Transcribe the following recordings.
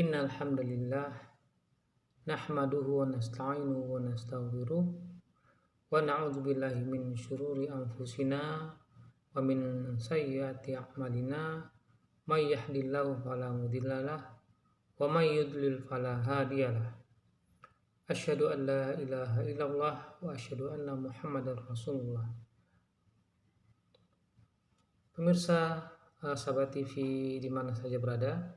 Innal hamdalillah nahmaduhu wa nasta'inuhu wa nastaghfiruh wa na'udzu billahi min syururi anfusina wa min sayyiati a'malina may yahdihillahu fala mudhillalah wa may yudlil fala hadiyalah. Asyhadu an la ilaha illallah wa asyhadu anna Muhammadar Rasulullah. Pemirsa sahabat TV di mana saja berada,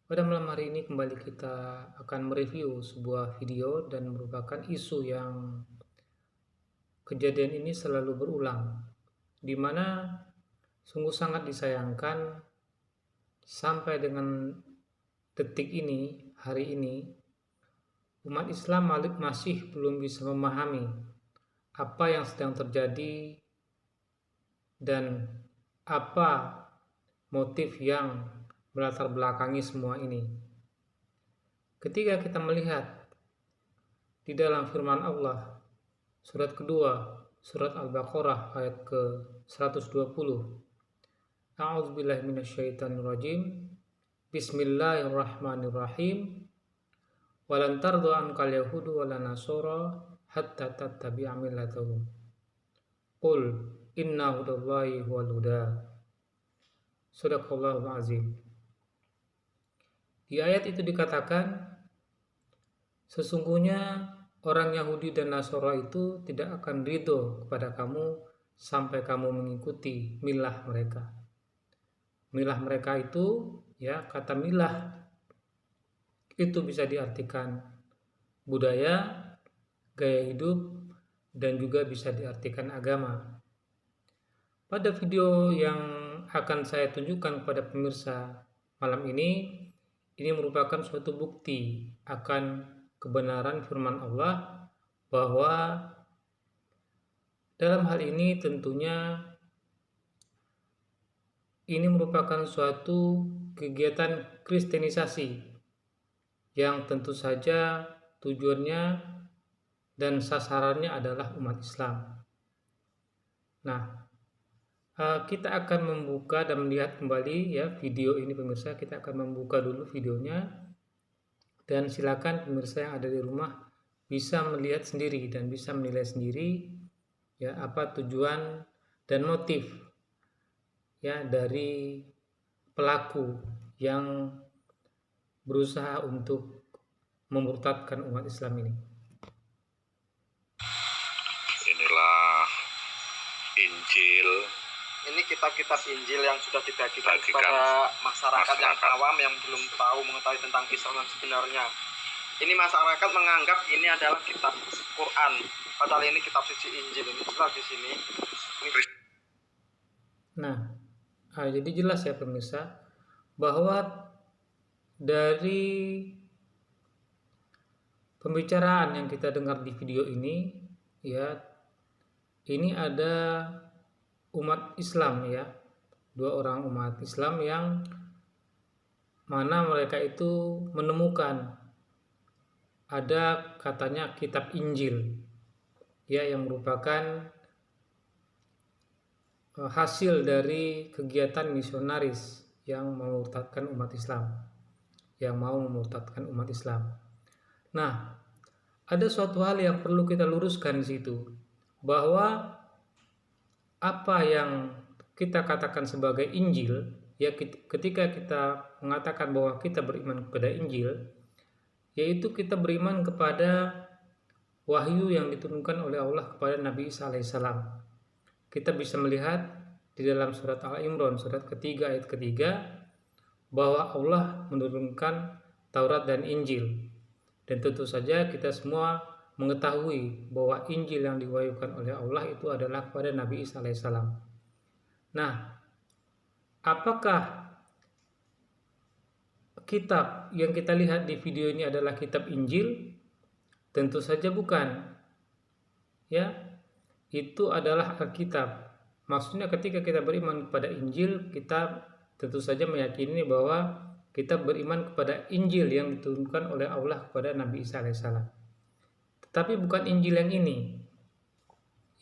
pada malam hari ini kembali kita akan mereview sebuah video dan merupakan isu yang kejadian ini selalu berulang, di mana sungguh sangat disayangkan sampai dengan detik ini, hari ini, umat Islam masih belum bisa memahami apa yang sedang terjadi dan apa motif yang melatar belakangi semua ini. Ketika kita melihat di dalam firman Allah, surat kedua, surat Al-Baqarah ayat ke-120, A'udzubillahi minasyaitonirrajim, Bismillahirrahmanirrahim, Walan tardu ankal yahudu wala nasara hatta tattabi'a millatahum. Qul inna hudallahi huwal huda. Shadaqallahul azim. Di ayat itu dikatakan, sesungguhnya orang Yahudi dan Nasara itu tidak akan ridho kepada kamu sampai kamu mengikuti milah mereka. Milah mereka itu, ya, kata milah itu bisa diartikan budaya, gaya hidup, dan juga bisa diartikan agama. Pada video yang akan saya tunjukkan kepada pemirsa malam ini merupakan suatu bukti akan kebenaran firman Allah, bahwa dalam hal ini tentunya ini merupakan suatu kegiatan kristenisasi yang tentu saja tujuannya dan sasarannya adalah umat Islam. Nah, kita akan membuka dan melihat kembali, ya, video ini pemirsa. Kita akan membuka dulu videonya, dan silakan pemirsa yang ada di rumah bisa melihat sendiri dan bisa menilai sendiri, ya, apa tujuan dan motif, ya, dari pelaku yang berusaha untuk memurtadkan umat Islam ini. Inilah Injil. Ini kitab-kitab Injil yang sudah dibagikan kepada masyarakat yang awam yang belum tahu mengetahui tentang Islam yang sebenarnya. Ini masyarakat menganggap ini adalah kitab Quran, padahal ini kitab suci Injil. Ini jelas di sini. Nah, jadi jelas ya pemirsa, bahwa dari pembicaraan yang kita dengar di video ini, ya, ini ada umat Islam, ya, dua orang umat Islam yang mana mereka itu menemukan ada katanya kitab Injil, ya, yang merupakan hasil dari kegiatan misionaris yang memurtadkan umat Islam, yang mau memurtadkan umat Islam. Nah, ada suatu hal yang perlu kita luruskan di situ, bahwa apa yang kita katakan sebagai Injil, ya, ketika kita mengatakan bahwa kita beriman kepada Injil, yaitu kita beriman kepada wahyu yang diturunkan oleh Allah kepada Nabi Isa alaihissalam. Kita bisa melihat di dalam surat Al-Imran, surat ketiga ayat ketiga, bahwa Allah menurunkan Taurat dan Injil. Dan tentu saja kita semua mengetahui bahwa Injil yang diwahyukan oleh Allah itu adalah kepada Nabi Isa alaihissalam. Nah, apakah kitab yang kita lihat di video ini adalah kitab Injil? Tentu saja bukan. Ya, itu adalah Alkitab. Maksudnya ketika kita beriman kepada Injil, kita tentu saja meyakini bahwa kita beriman kepada Injil yang diturunkan oleh Allah kepada Nabi Isa alaihissalam. Tetapi bukan Injil yang ini.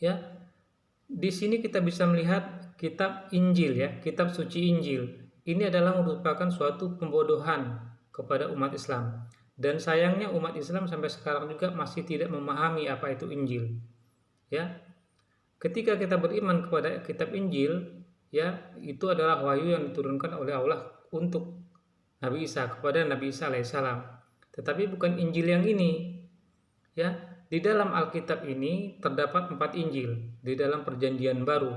Ya, di sini kita bisa melihat kitab Injil, ya, kitab suci Injil. Ini adalah merupakan suatu pembodohan kepada umat Islam. Dan sayangnya umat Islam sampai sekarang juga masih tidak memahami apa itu Injil. Ya. Ketika kita beriman kepada kitab Injil, ya, itu adalah wahyu yang diturunkan oleh Allah untuk Nabi Isa, kepada Nabi Isa alaihissalam. Tetapi bukan Injil yang ini. Ya, di dalam Alkitab ini terdapat 4 Injil di dalam Perjanjian Baru.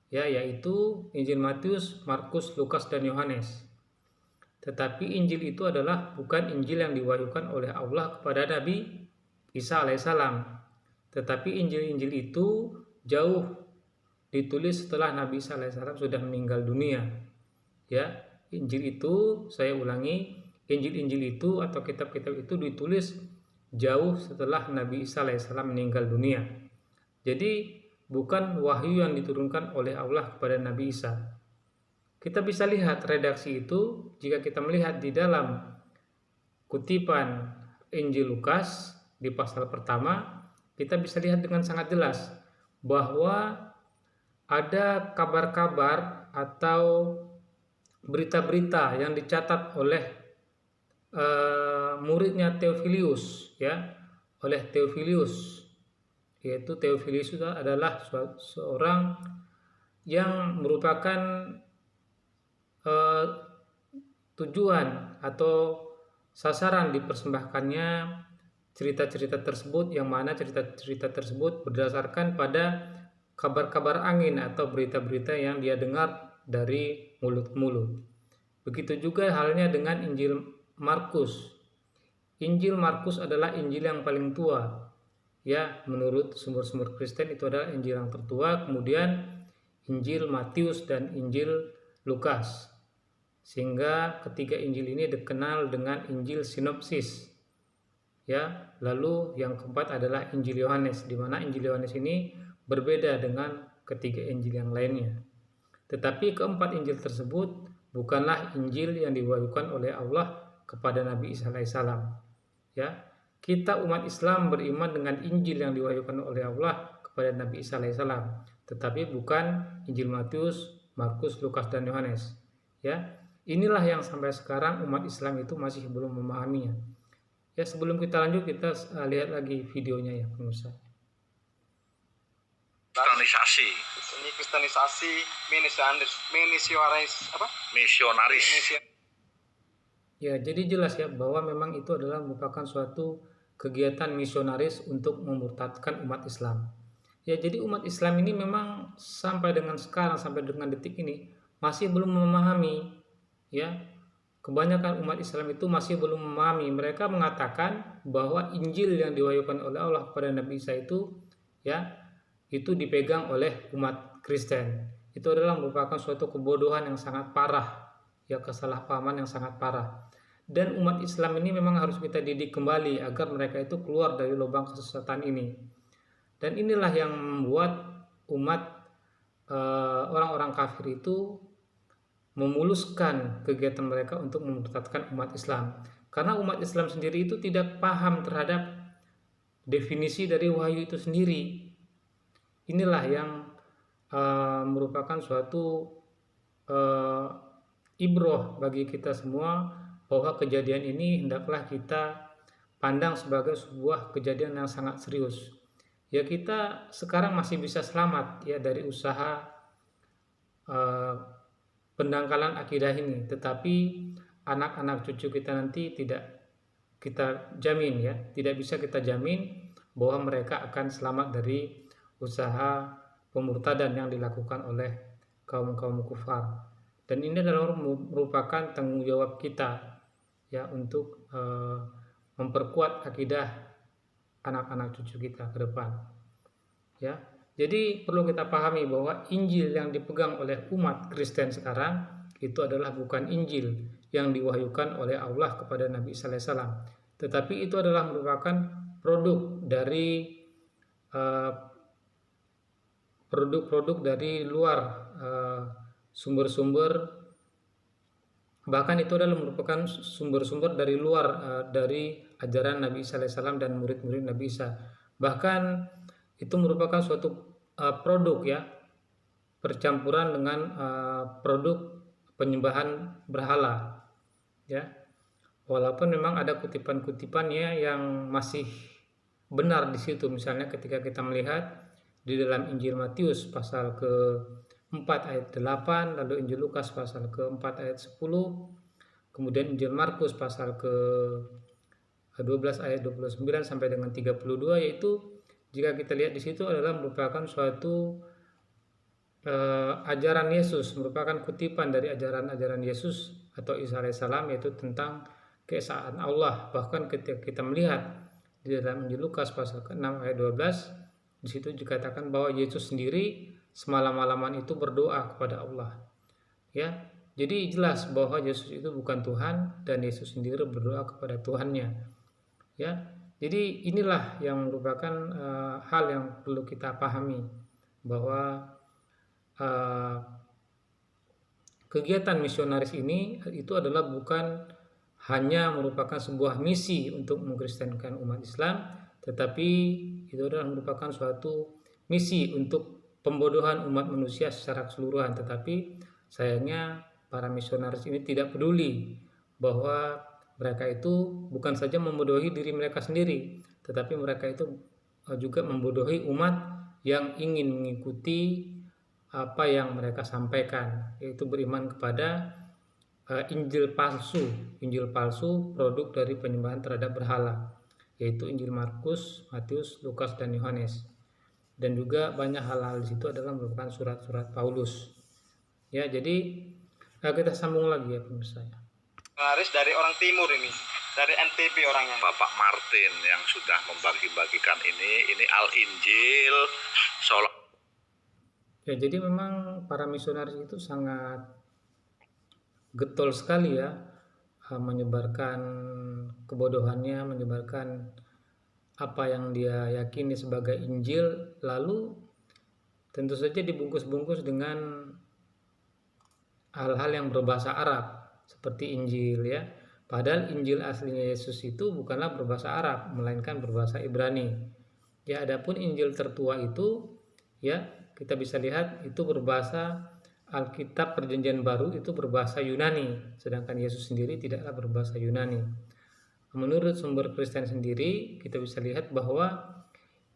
Ya, yaitu Injil Matius, Markus, Lukas, dan Yohanes. Tetapi Injil itu adalah bukan Injil yang diwahyukan oleh Allah kepada Nabi Isa alaihissalam. Tetapi Injil-Injil itu jauh ditulis setelah Nabi Isa alaihissalam sudah meninggal dunia. Ya, Injil itu, saya ulangi, Injil-Injil itu atau kitab-kitab itu ditulis jauh setelah Nabi Isa alaihissalam meninggal dunia. Jadi bukan wahyu yang diturunkan oleh Allah kepada Nabi Isa. Kita bisa lihat redaksi itu jika kita melihat di dalam kutipan Injil Lukas di pasal pertama, kita bisa lihat dengan sangat jelas bahwa ada kabar-kabar atau berita-berita yang dicatat oleh muridnya Theophilus, ya, oleh Theophilus, yaitu Theophilus itu adalah seorang yang merupakan tujuan atau sasaran dipersembahkannya cerita-cerita tersebut, yang mana cerita-cerita tersebut berdasarkan pada kabar-kabar angin atau berita-berita yang dia dengar dari mulut ke mulut. Begitu juga halnya dengan Injil Markus. Injil Markus adalah Injil yang paling tua. Ya, menurut sumber-sumber Kristen itu adalah Injil yang tertua, kemudian Injil Matius dan Injil Lukas. Sehingga ketiga Injil ini dikenal dengan Injil sinopsis. Ya, lalu yang keempat adalah Injil Yohanes, di mana Injil Yohanes ini berbeda dengan ketiga Injil yang lainnya. Tetapi keempat Injil tersebut bukanlah Injil yang diwahyukan oleh Allah kepada Nabi Isa alaihissalam. Ya, kita umat Islam beriman dengan Injil yang diwahyukan oleh Allah kepada Nabi Isa alaihissalam, tetapi bukan Injil Matius, Markus, Lukas, dan Yohanes. Ya, inilah yang sampai sekarang umat Islam itu masih belum memahaminya. Ya, sebelum kita lanjut, kita lihat lagi videonya ya, pemirsa. Kristenisasi. Ini kristenisasi, misionaris. Ya, jadi jelas ya bahwa memang itu adalah merupakan suatu kegiatan misionaris untuk memurtadkan umat Islam. Ya, jadi umat Islam ini memang sampai dengan sekarang, sampai dengan detik ini masih belum memahami. Ya, kebanyakan umat Islam itu masih belum memahami. Mereka mengatakan bahwa Injil yang diwahyukan oleh Allah kepada Nabi Isa itu, ya, itu dipegang oleh umat Kristen. Itu adalah merupakan suatu kebodohan yang sangat parah, ya, kesalahpahaman yang sangat parah. Dan umat Islam ini memang harus kita didik kembali agar mereka itu keluar dari lubang kesesatan ini. Dan inilah yang membuat umat orang-orang kafir itu memuluskan kegiatan mereka untuk memurtadkan umat Islam. Karena umat Islam sendiri itu tidak paham terhadap definisi dari wahyu itu sendiri. Inilah yang merupakan suatu ibroh bagi kita semua, bahwa kejadian ini hendaklah kita pandang sebagai sebuah kejadian yang sangat serius. Ya, kita sekarang masih bisa selamat ya dari usaha pendangkalan akidah ini, tetapi anak-anak cucu kita nanti tidak kita jamin, ya, tidak bisa kita jamin bahwa mereka akan selamat dari usaha pemurtadan yang dilakukan oleh kaum-kaum kufar. Dan ini adalah merupakan tanggung jawab kita, ya, untuk memperkuat akidah anak-anak cucu kita ke depan. Ya, jadi perlu kita pahami bahwa Injil yang dipegang oleh umat Kristen sekarang itu adalah bukan Injil yang diwahyukan oleh Allah kepada Nabi Isa alaihissalam, tetapi itu adalah merupakan produk dari produk-produk dari luar, sumber-sumber, bahkan itu adalah merupakan sumber-sumber dari luar, dari ajaran Nabi Isa alaihissalam dan murid-murid Nabi Isa. Bahkan itu merupakan suatu produk, ya, percampuran dengan produk penyembahan berhala, ya. Walaupun memang ada kutipan-kutipannya yang masih benar di situ. Misalnya ketika kita melihat di dalam Injil Matius pasal ke-4 ayat 8, lalu Injil Lukas pasal ke-4 ayat 10, kemudian Injil Markus pasal ke-12 ayat 29 sampai dengan 32, yaitu jika kita lihat di situ adalah merupakan suatu ajaran Yesus, merupakan kutipan dari ajaran-ajaran Yesus atau Isa alaihissalam, yaitu tentang keesaan Allah. Bahkan ketika kita melihat di dalam Injil Lukas pasal ke-6 ayat 12, di situ dikatakan bahwa Yesus sendiri semalam-malaman itu berdoa kepada Allah. Ya, jadi jelas bahwa Yesus itu bukan Tuhan dan Yesus sendiri berdoa kepada Tuhannya. Ya, jadi inilah yang merupakan hal yang perlu kita pahami, bahwa kegiatan misionaris ini itu adalah bukan hanya merupakan sebuah misi untuk mengkristenkan umat Islam, tetapi itu adalah merupakan suatu misi untuk pembodohan umat manusia secara keseluruhan. Tetapi sayangnya para misionaris ini tidak peduli bahwa mereka itu bukan saja membodohi diri mereka sendiri, tetapi mereka itu juga membodohi umat yang ingin mengikuti apa yang mereka sampaikan, yaitu beriman kepada Injil palsu produk dari penyembahan terhadap berhala, yaitu Injil Markus, Matius, Lukas, dan Yohanes. Dan juga banyak hal-hal di situ adalah merupakan surat-surat Paulus. Ya, jadi kita sambung lagi ya pemirsa. Haris dari orang timur ini, dari NTB orangnya. Bapak Martin yang sudah membagi-bagikan ini Al-Injil seolah. Ya, jadi memang para misionaris itu sangat getol sekali ya, menyebarkan kebodohannya, menyebarkan apa yang dia yakini sebagai Injil, lalu tentu saja dibungkus-bungkus dengan hal-hal yang berbahasa Arab seperti Injil ya. Padahal Injil aslinya Yesus itu bukanlah berbahasa Arab, melainkan berbahasa Ibrani. Ya, adapun Injil tertua itu ya, kita bisa lihat itu berbahasa Alkitab Perjanjian Baru itu berbahasa Yunani, sedangkan Yesus sendiri tidaklah berbahasa Yunani. Menurut sumber Kristen sendiri, kita bisa lihat bahwa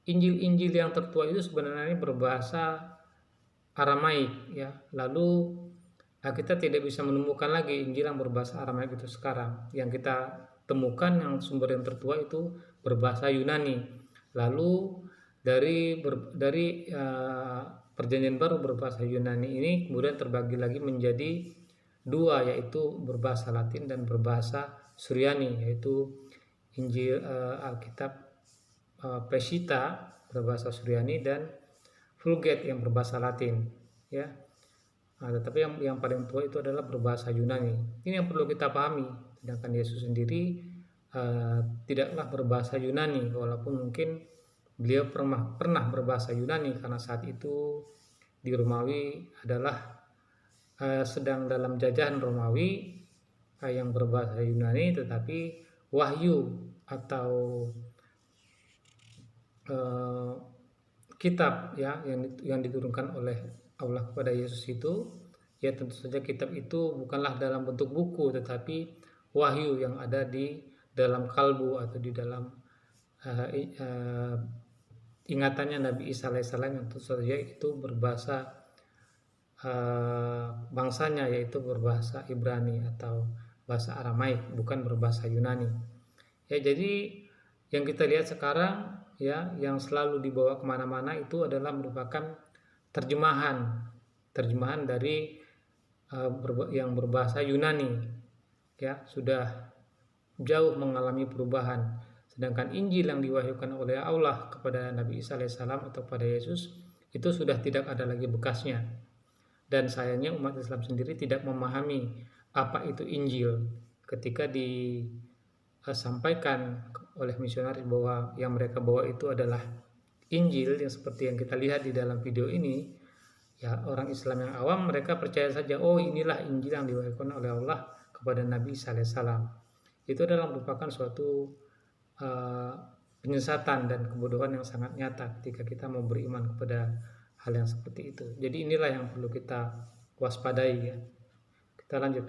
Injil-Injil yang tertua itu sebenarnya berbahasa Aramaik ya. Lalu kita tidak bisa menemukan lagi Injil yang berbahasa Aramaik itu sekarang. Yang kita temukan yang sumber yang tertua itu berbahasa Yunani. Lalu dari Perjanjian Baru berbahasa Yunani ini kemudian terbagi lagi menjadi dua, yaitu berbahasa Latin dan berbahasa Suryani, yaitu Injil Alkitab Peshitta berbahasa Suryani dan Vulgate yang berbahasa Latin ya. Tetapi yang paling tua itu adalah berbahasa Yunani. Ini yang perlu kita pahami. Sedangkan Yesus sendiri tidaklah berbahasa Yunani, walaupun mungkin beliau pernah berbahasa Yunani karena saat itu di Romawi adalah sedang dalam jajahan Romawi yang berbahasa Yunani, tetapi wahyu atau kitab ya yang diturunkan oleh Allah kepada Yesus itu ya, tentu saja kitab itu bukanlah dalam bentuk buku, tetapi wahyu yang ada di dalam kalbu atau di dalam ingatannya Nabi Isa alaihissalam, yang tentu saja itu berbahasa bangsanya, yaitu berbahasa Ibrani atau bahasa Aramaik, bukan berbahasa Yunani. Ya, jadi yang kita lihat sekarang ya, yang selalu dibawa kemana-mana itu adalah merupakan terjemahan dari yang berbahasa Yunani ya, sudah jauh mengalami perubahan. Sedangkan Injil yang diwahyukan oleh Allah kepada Nabi Isa alaihissalam atau pada Yesus itu sudah tidak ada lagi bekasnya. Dan sayangnya umat Islam sendiri tidak memahami apa itu Injil ketika disampaikan oleh misionaris bahwa yang mereka bawa itu adalah Injil yang seperti yang kita lihat di dalam video ini. Ya, orang Islam yang awam mereka percaya saja, oh inilah Injil yang diwahyukan oleh Allah kepada Nabi Isa alaihissalam. Itu adalah merupakan suatu penyesatan dan kebodohan yang sangat nyata ketika kita mau beriman kepada hal yang seperti itu. Jadi inilah yang perlu kita waspadai ya. Kita lanjut.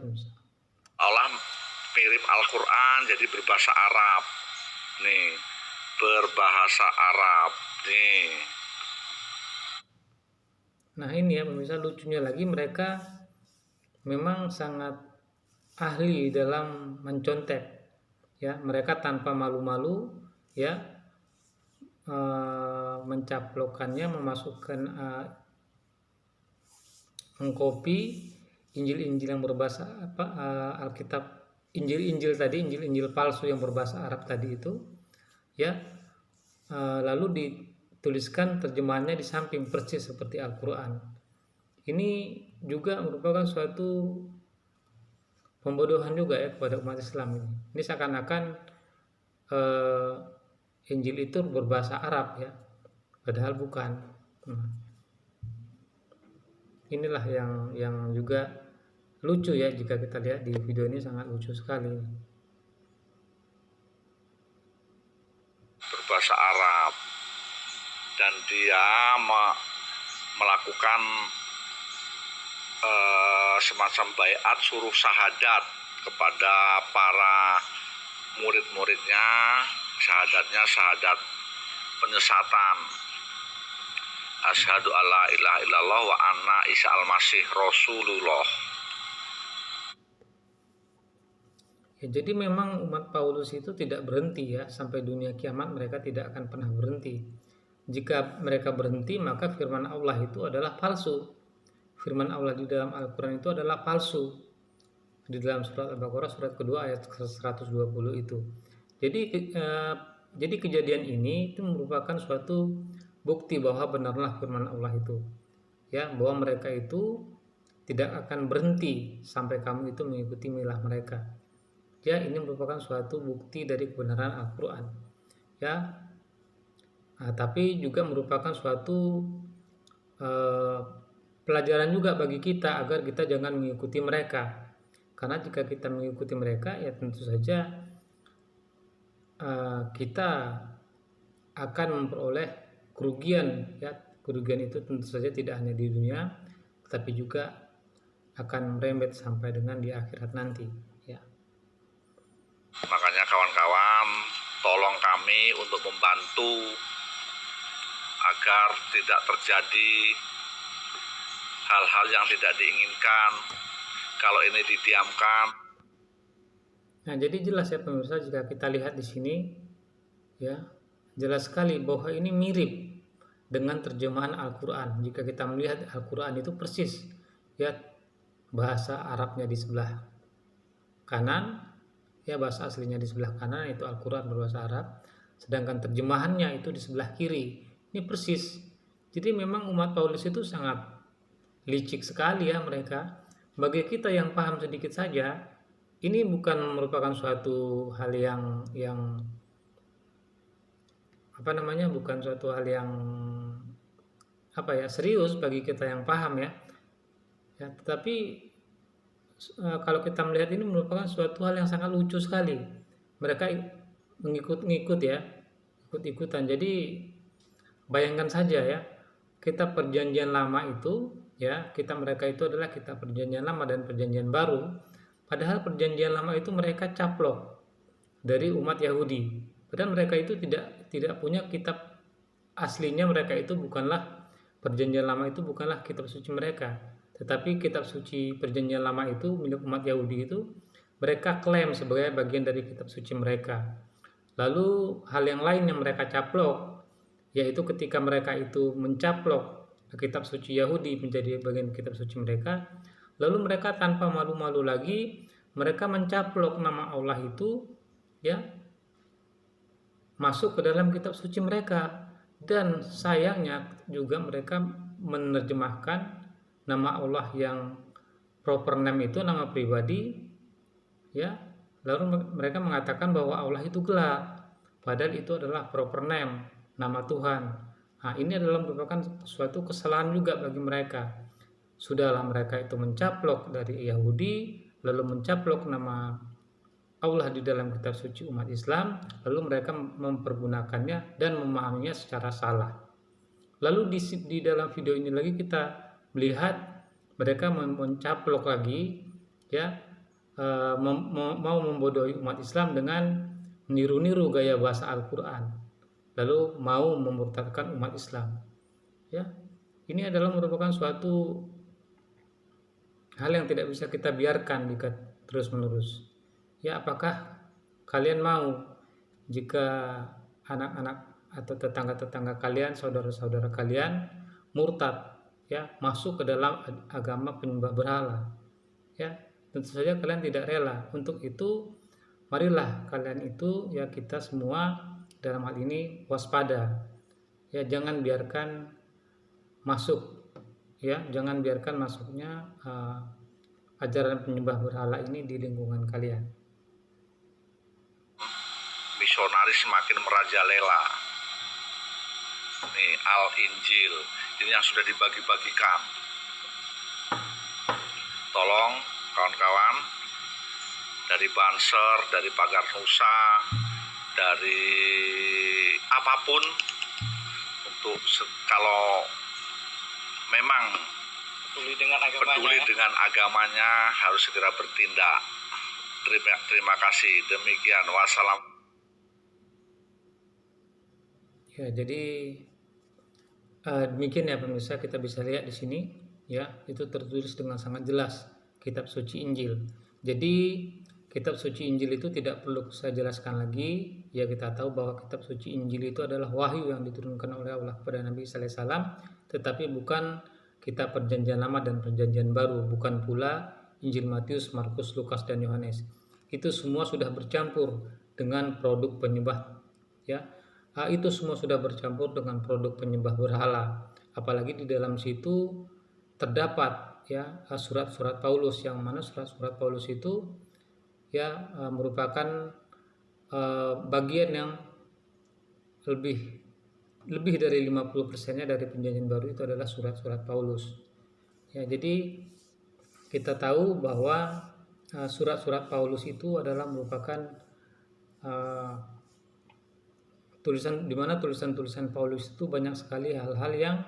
Allah mirip Al-Quran jadi berbahasa Arab. Nih, berbahasa Arab. Nih. Nah ini ya pemirsa, lucunya lagi mereka memang sangat ahli dalam mencontek ya, mereka tanpa malu-malu ya mencaplokkannya, memasukkan mengcopy Injil-Injil yang berbahasa Alkitab, Injil-Injil tadi, Injil-Injil palsu yang berbahasa Arab tadi itu ya, lalu dituliskan terjemahannya di samping persis seperti Al-Quran. Ini juga merupakan suatu pembodohan juga ya kepada umat Islam ini. Ini seakan-akan Injil itu berbahasa Arab ya, padahal bukan. Inilah yang juga lucu ya, jika kita lihat di video ini sangat lucu sekali. Berbahasa Arab, dan dia melakukan semacam baiat suruh syahadat kepada para murid-muridnya. Syahadatnya syahadat penyesatan, asyhadu alla ilaha illallah wa anna Isa al-Masih Rasulullah. Ya, jadi memang umat Paulus itu tidak berhenti ya, sampai dunia kiamat mereka tidak akan pernah berhenti. Jika mereka berhenti, maka firman Allah itu adalah palsu. Firman Allah di dalam Al-Quran itu adalah palsu. Di dalam surat Al-Baqarah surat kedua ayat 120 itu. Jadi kejadian ini itu merupakan suatu bukti bahwa benarlah firman Allah itu. Ya, bahwa mereka itu tidak akan berhenti sampai kamu itu mengikuti milah mereka. Ya, ini merupakan suatu bukti dari kebenaran Al-Quran. Ya, tapi juga merupakan suatu pelajaran juga bagi kita agar kita jangan mengikuti mereka. Karena jika kita mengikuti mereka, ya tentu saja kita akan memperoleh kerugian. Ya, kerugian itu tentu saja tidak hanya di dunia, tetapi juga akan merembet sampai dengan di akhirat nanti. Ya. Makanya kawan-kawan, tolong kami untuk membantu agar tidak terjadi hal-hal yang tidak diinginkan. Kalau ini didiamkan. Nah, jadi jelas ya pemirsa, jika kita lihat di sini ya, jelas sekali bahwa ini mirip dengan terjemahan Al-Quran. Jika kita melihat Al-Quran itu persis ya, bahasa Arabnya di sebelah kanan, ya bahasa aslinya di sebelah kanan itu Al-Quran berbahasa Arab, sedangkan terjemahannya itu di sebelah kiri. Ini persis. Jadi memang umat Paulus itu sangat licik sekali ya mereka. Bagi kita yang paham sedikit saja, ini bukan merupakan suatu hal yang bukan suatu hal yang serius bagi kita yang paham ya. Ya, tetapi kalau kita melihat ini merupakan suatu hal yang sangat lucu sekali. Mereka mengikut-ngikut ya, ikut-ikutan. Jadi bayangkan saja ya, kitab perjanjian lama itu ya, mereka itu adalah kitab perjanjian lama dan perjanjian baru. Padahal perjanjian lama itu mereka caplok dari umat Yahudi. Padahal mereka itu tidak punya kitab aslinya. Mereka itu bukanlah, perjanjian lama itu bukanlah kitab suci mereka, tetapi kitab suci perjanjian lama itu milik umat Yahudi itu mereka klaim sebagai bagian dari kitab suci mereka. Lalu hal yang lain yang mereka caplok, yaitu ketika mereka itu mencaplok kitab suci Yahudi menjadi bagian kitab suci mereka, lalu mereka tanpa malu-malu lagi mereka mencaplok nama Allah itu ya masuk ke dalam kitab suci mereka. Dan sayangnya juga mereka menerjemahkan nama Allah yang proper name itu, nama pribadi ya, lalu mereka mengatakan bahwa Allah itu gelap, padahal itu adalah proper name, nama Tuhan. Nah, ini adalah merupakan suatu kesalahan juga bagi mereka. Sudahlah mereka itu mencaplok dari Yahudi, lalu mencaplok nama Allah di dalam kitab suci umat Islam, lalu mereka mempergunakannya dan memahaminya secara salah. Lalu di dalam video ini lagi kita melihat mereka mencaplok lagi ya mau membodohi umat Islam dengan meniru-niru gaya bahasa Al-Quran, lalu mau memurtadkan umat Islam. Ya, ini adalah merupakan suatu hal yang tidak bisa kita biarkan jika terus-menerus. Ya, apakah kalian mau jika anak-anak atau tetangga-tetangga kalian, saudara-saudara kalian murtad, ya, masuk ke dalam agama penyembah berhala? Ya, tentu saja kalian tidak rela. Untuk itu, marilah kalian itu, ya, kita semua dalam hal ini waspada. Ya, jangan biarkan masuk, ya, jangan biarkan masuknya ajaran penyembah berhala ini di lingkungan kalian. Misionaris semakin merajalela. Nih, Al-Injil ini yang sudah dibagi-bagikan. Tolong kawan-kawan dari Banser, dari Pagar Nusa, dari apapun, untuk kalau memang peduli dengan agamanya harus segera bertindak. Terima kasih. Demikian. Wassalam. Ya, jadi demikian ya pemirsa, kita bisa lihat di sini, ya, itu tertulis dengan sangat jelas kitab suci Injil. Jadi kitab suci Injil itu tidak perlu saya jelaskan lagi. Ya, kita tahu bahwa kitab suci Injil itu adalah wahyu yang diturunkan oleh Allah kepada Nabi sallallahu alaihi wasallam, tetapi bukan kitab perjanjian lama dan perjanjian baru, bukan pula Injil Matius, Markus, Lukas, dan Yohanes. Itu semua sudah bercampur dengan produk penyembah, ya. Itu semua sudah bercampur dengan produk penyembah berhala. Apalagi di dalam situ terdapat, ya, surat-surat Paulus, yang mana surat-surat Paulus itu, ya, merupakan bagian yang lebih dari 50%-nya dari perjanjian baru itu adalah surat-surat Paulus. Ya, jadi kita tahu bahwa surat-surat Paulus itu adalah merupakan tulisan, di mana tulisan-tulisan Paulus itu banyak sekali hal-hal yang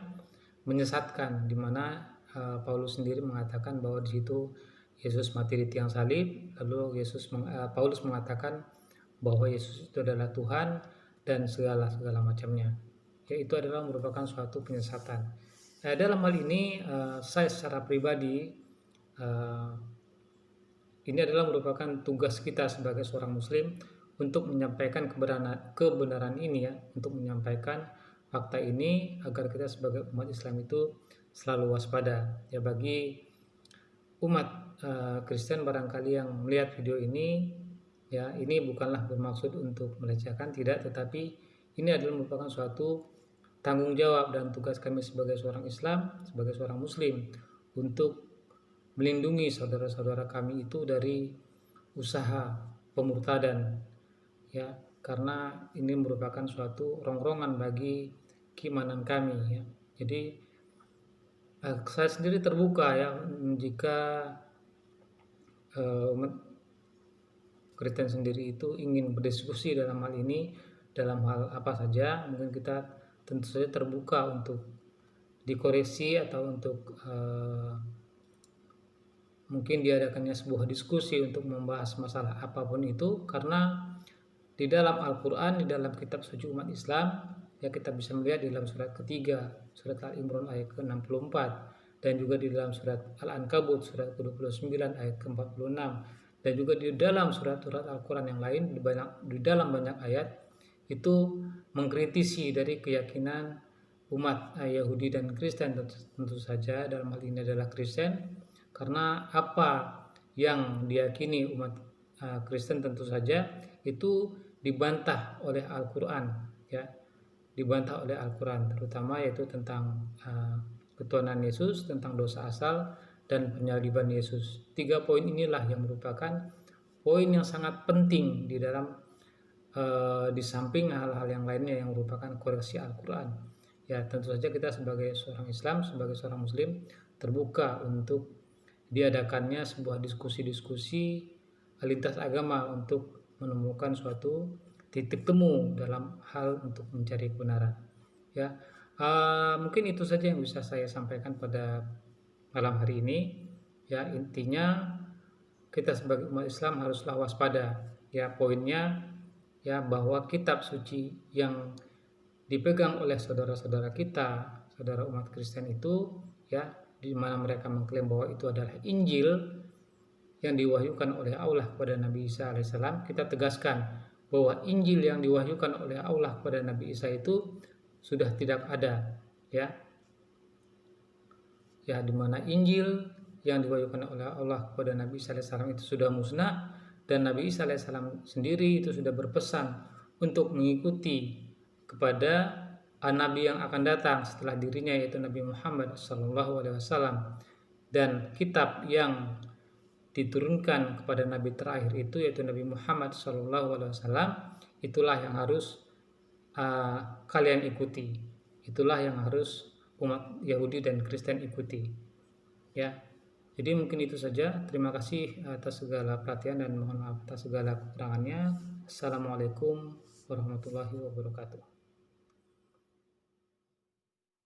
menyesatkan, di mana Paulus sendiri mengatakan bahwa di situ Yesus mati di tiang salib, lalu Paulus mengatakan bahwa Yesus itu adalah Tuhan dan segala macamnya. Ya, itu adalah merupakan suatu penyesatan. Dalam hal ini saya secara pribadi, ini adalah merupakan tugas kita sebagai seorang Muslim untuk menyampaikan kebenaran ini, ya, untuk menyampaikan fakta ini agar kita sebagai umat Islam itu selalu waspada. Ya, bagi umat Kristen barangkali yang melihat video ini, ya, ini bukanlah bermaksud untuk melecehkan, tidak, tetapi ini adalah merupakan suatu tanggung jawab dan tugas kami sebagai seorang Islam, sebagai seorang Muslim, untuk melindungi saudara-saudara kami itu dari usaha pemurtadan, ya, karena ini merupakan suatu rongrongan bagi keimanan kami, ya. Jadi saya sendiri terbuka, ya, jika umat Kristen sendiri itu ingin berdiskusi dalam hal ini, dalam hal apa saja, mungkin kita tentu saja terbuka untuk dikoreksi atau untuk mungkin diadakannya sebuah diskusi untuk membahas masalah apapun itu, karena di dalam Al-Quran, di dalam kitab suci umat Islam, ya, kita bisa melihat di dalam surat ketiga, surat Al-Imran ayat ke-64, dan juga di dalam surat Al-Ankabut surat ke-29 ayat ke-46, dan juga di dalam surat-surat Al-Quran yang lain, di dalam banyak ayat itu mengkritisi dari keyakinan umat Yahudi dan Kristen, tentu saja dalam hal ini adalah Kristen, karena apa yang diyakini umat Kristen tentu saja itu dibantah oleh Al-Quran, ya, dibantah oleh Al-Quran, terutama yaitu tentang ketuhanan Yesus, tentang dosa asal, dan penyaliban Yesus. 3 poin inilah yang merupakan poin yang sangat penting di dalam di samping hal-hal yang lainnya yang merupakan koreksi Al-Quran. Ya, tentu saja kita sebagai seorang Islam, sebagai seorang Muslim, terbuka untuk diadakannya sebuah diskusi-diskusi lintas agama untuk menemukan suatu titik temu dalam hal untuk mencari kebenaran. Ya, mungkin itu saja yang bisa saya sampaikan pada malam hari ini. Ya, intinya kita sebagai umat Islam haruslah waspada. Ya, poinnya ya bahwa kitab suci yang dipegang oleh saudara-saudara kita, saudara umat Kristen itu ya, di mana mereka mengklaim bahwa itu adalah Injil yang diwahyukan oleh Allah kepada Nabi Isa alaihissalam, kita tegaskan bahwa Injil yang diwahyukan oleh Allah kepada Nabi Isa itu sudah tidak ada, ya. Ya, di mana Injil yang diwahyukan oleh Allah kepada Nabi Isa alaihissalam itu sudah musnah, dan Nabi Isa alaihissalam sendiri itu sudah berpesan untuk mengikuti kepada Nabi yang akan datang setelah dirinya, yaitu Nabi Muhammad SAW. Dan kitab yang diturunkan kepada Nabi terakhir itu, yaitu Nabi Muhammad SAW, itulah yang harus kalian ikuti. Itulah yang harus umat Yahudi dan Kristen ikuti. Ya, jadi mungkin itu saja. Terima kasih atas segala perhatian dan mohon maaf atas segala kekurangannya. Assalamualaikum warahmatullahi wabarakatuh.